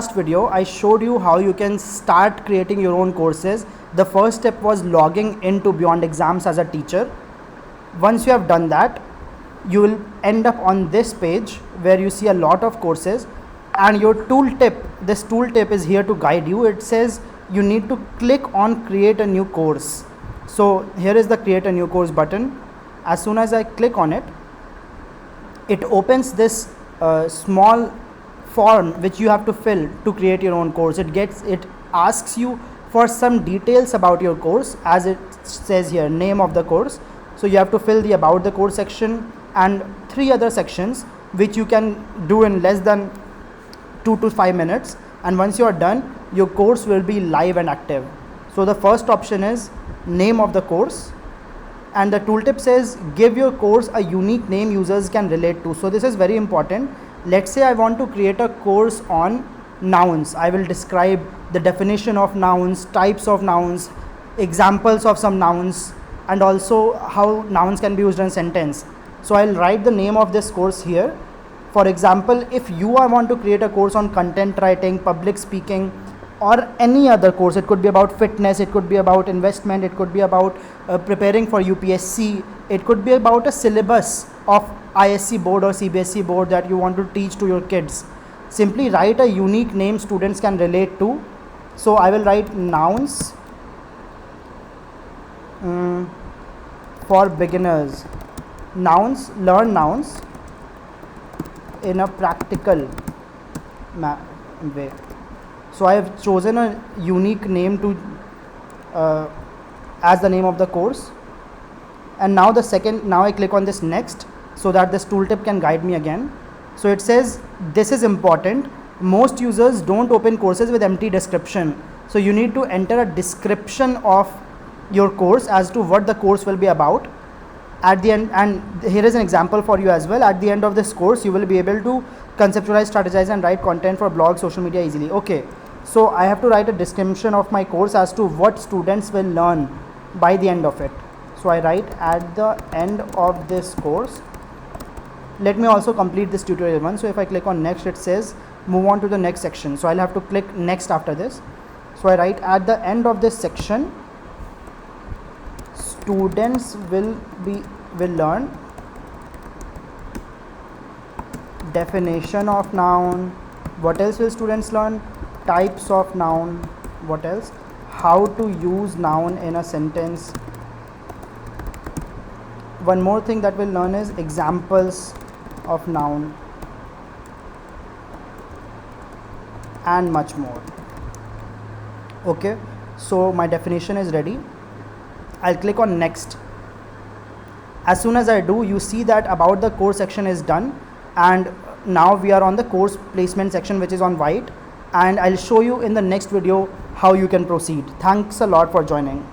Last video I showed you how you can start creating your own courses. The first step was logging into Beyond Exams as a teacher. Once you have done that, you will end up on this page where you see a lot of courses, and your tooltip, this tooltip is here to guide you. It says you need to click on create a new course. So here is the create a new course button. As soon as I click on it, it opens this small form which you have to fill to create your own course. It asks you for some details about your course, as it says here, name of the course. So you have to fill the about the course section and 3 other sections which you can do in less than 2 to 5 minutes, and once you are done, your course will be live and active. So the first option is name of the course, and the tooltip says give your course a unique name users can relate to. So this is very important. Let's say I want to create a course on nouns. I will describe the definition of nouns, types of nouns, examples of some nouns, and also how nouns can be used in a sentence. So I'll write the name of this course here. For example, if you want to create a course on content writing, public speaking, or any other course, it could be about fitness, it could be about investment, it could be about preparing for UPSC, it could be about a syllabus of ISC board or CBSE board that you want to teach to your kids. Simply write a unique name students can relate to. So I will write nouns for beginners. Nouns, learn nouns in a practical way. So I have chosen a unique name to as the name of the course, and now I click on this next, so that this tooltip can guide me again. So it says this is important. Most users don't open courses with empty description. So you need to enter a description of your course as to what the course will be about at the end, and here is an example for you as well. At the end of this course, you will be able to conceptualize, strategize, and write content for blog, social media easily. Okay, so I have to write a description of my course as to what students will learn by the end of it. So I write at the end of this course. Let me also complete this tutorial one. So if I click on next, it says move on to the next section. So I'll have to click next after this. So I write at the end of this section, students will learn definition of noun. What else will students learn? Types of noun. What else? How to use noun in a sentence. One more thing that we'll learn is examples of noun, and much more. Okay, so my definition is ready. I'll click on next. As soon as I do, you see that about the course section is done, and now we are on the course placement section, which is on white, and I'll show you in the next video how you can proceed. Thanks a lot for joining.